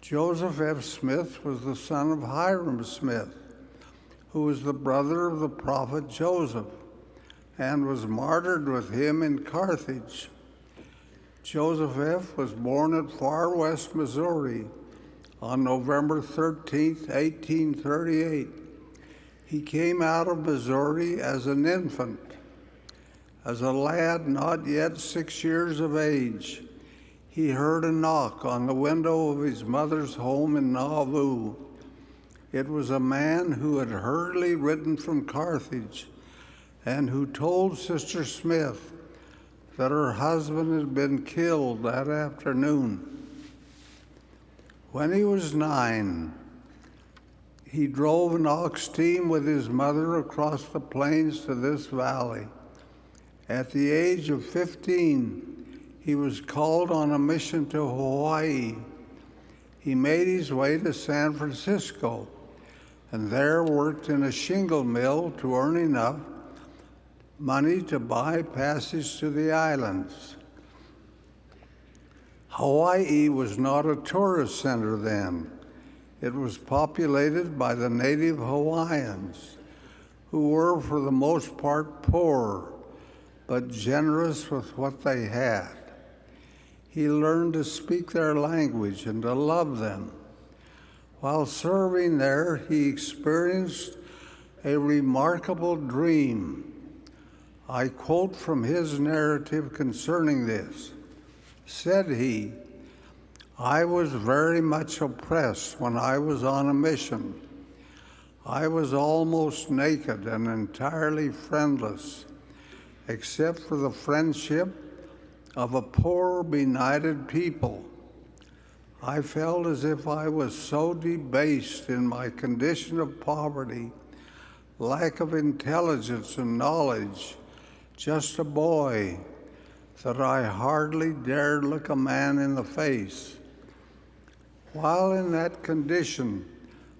Joseph F. Smith was the son of Hiram Smith, who was the brother of the prophet Joseph, and was martyred with him in Carthage. Joseph F. was born at Far West, Missouri, on November 13, 1838. He came out of Missouri as an infant. As a lad not yet 6 years of age, he heard a knock on the window of his mother's home in Nauvoo. It was a man who had hurriedly written from Carthage and who told Sister Smith that her husband had been killed that afternoon. When he was 9, he drove an ox team with his mother across the plains to this valley. At the age of 15, he was called on a mission to Hawaii. He made his way to San Francisco and there worked in a shingle mill to earn enough money to buy passage to the islands. Hawaii was not a tourist center then. It was populated by the native Hawaiians, who were for the most part poor, but generous with what they had. He learned to speak their language and to love them. While serving there, he experienced a remarkable dream. I quote from his narrative concerning this. Said he, "I was very much oppressed when I was on a mission. I was almost naked and entirely friendless, except for the friendship of a poor, benighted people. I felt as if I was so debased in my condition of poverty, lack of intelligence and knowledge, just a boy, that I hardly dared look a man in the face. While in that condition,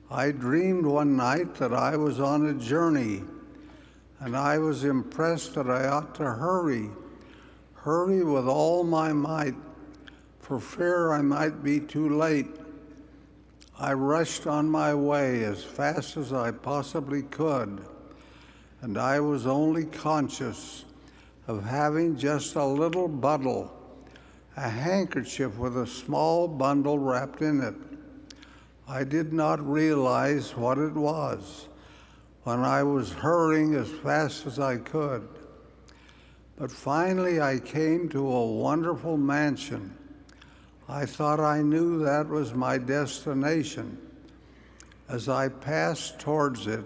I dreamed one night that I was on a journey, and I was impressed that I ought to hurry with all my might, for fear I might be too late. I rushed on my way as fast as I possibly could, and I was only conscious of having just a little bundle, a handkerchief with a small bundle wrapped in it. I did not realize what it was when I was hurrying as fast as I could. But finally I came to a wonderful mansion. I thought I knew that was my destination. As I passed towards it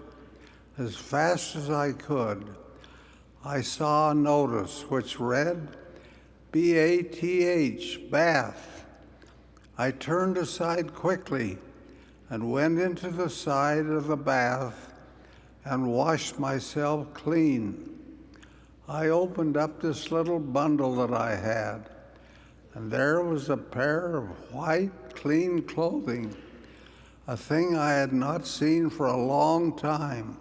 as fast as I could, I saw a notice which read, B-A-T-H, bath. I turned aside quickly and went into the side of the bath and washed myself clean. I opened up this little bundle that I had, and there was a pair of white, clean clothing, a thing I had not seen for a long time,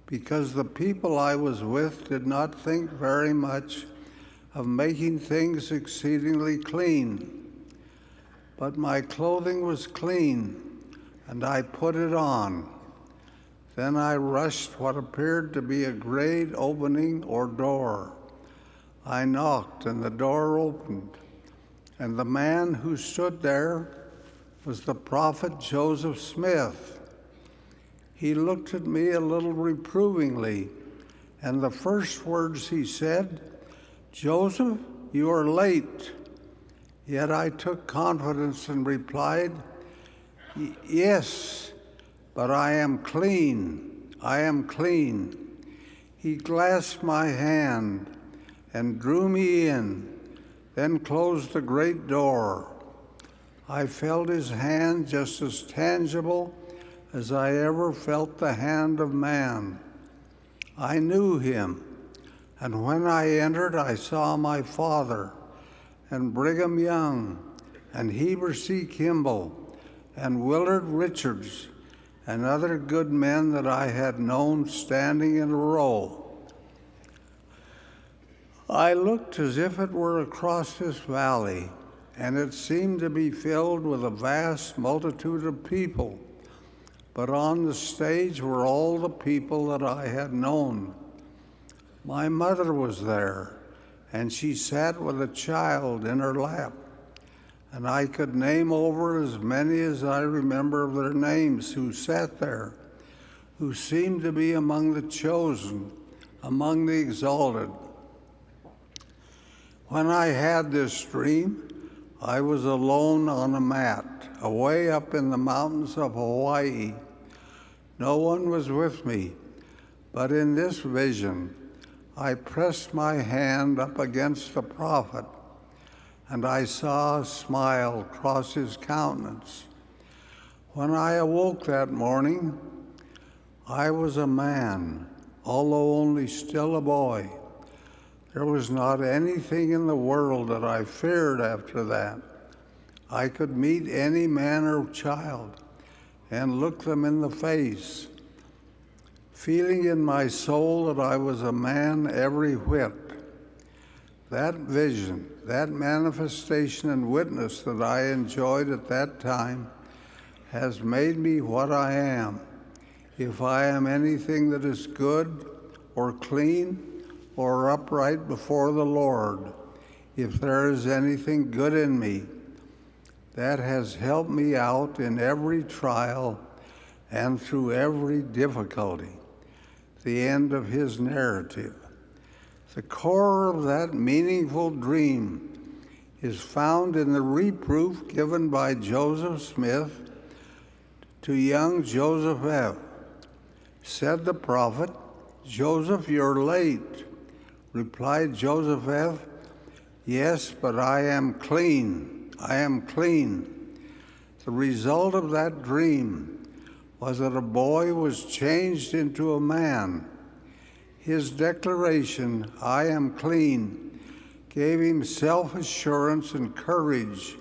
because the people I was with did not think very much of making things exceedingly clean. But my clothing was clean, and I put it on. Then I rushed what appeared to be a great opening or door. I knocked, and the door opened, and the man who stood there was the prophet Joseph Smith. He looked at me a little reprovingly, and the first words he said, "Joseph, you are late." Yet I took confidence and replied, "Yes, but I am clean. I am clean." He clasped my hand and drew me in, then closed the great door. I felt his hand just as tangible as I ever felt the hand of man. I knew him, and when I entered, I saw my father, and Brigham Young, and Heber C. Kimball, and Willard Richards, and other good men that I had known standing in a row. I looked as if it were across this valley, and it seemed to be filled with a vast multitude of people. But on the stage were all the people that I had known. My mother was there, and she sat with a child in her lap. And I could name over as many as I remember of their names who sat there, who seemed to be among the chosen, among the exalted. When I had this dream, I was alone on a mat, away up in the mountains of Hawaii. No one was with me, but in this vision, I pressed my hand up against the prophet, and I saw a smile cross his countenance. When I awoke that morning, I was a man, although only still a boy. There was not anything in the world that I feared after that. I could meet any man or child and look them in the face, feeling in my soul that I was a man every whit. That vision, that manifestation and witness that I enjoyed at that time has made me what I am. If I am anything that is good or clean or upright before the Lord, if there is anything good in me, that has helped me out in every trial and through every difficulty. The end of his narrative. The core of that meaningful dream is found in the reproof given by Joseph Smith to young Joseph F. Said the prophet, "Joseph, you're late." Replied Joseph F., "Yes, but I am clean. I am clean." The result of that dream was that a boy was changed into a man. His declaration, "I am clean," gave him self-assurance and courage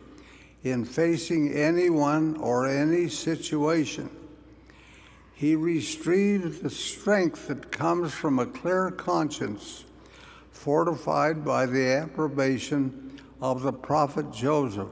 in facing anyone or any situation. He retrieved the strength that comes from a clear conscience, fortified by the approbation of the prophet Joseph.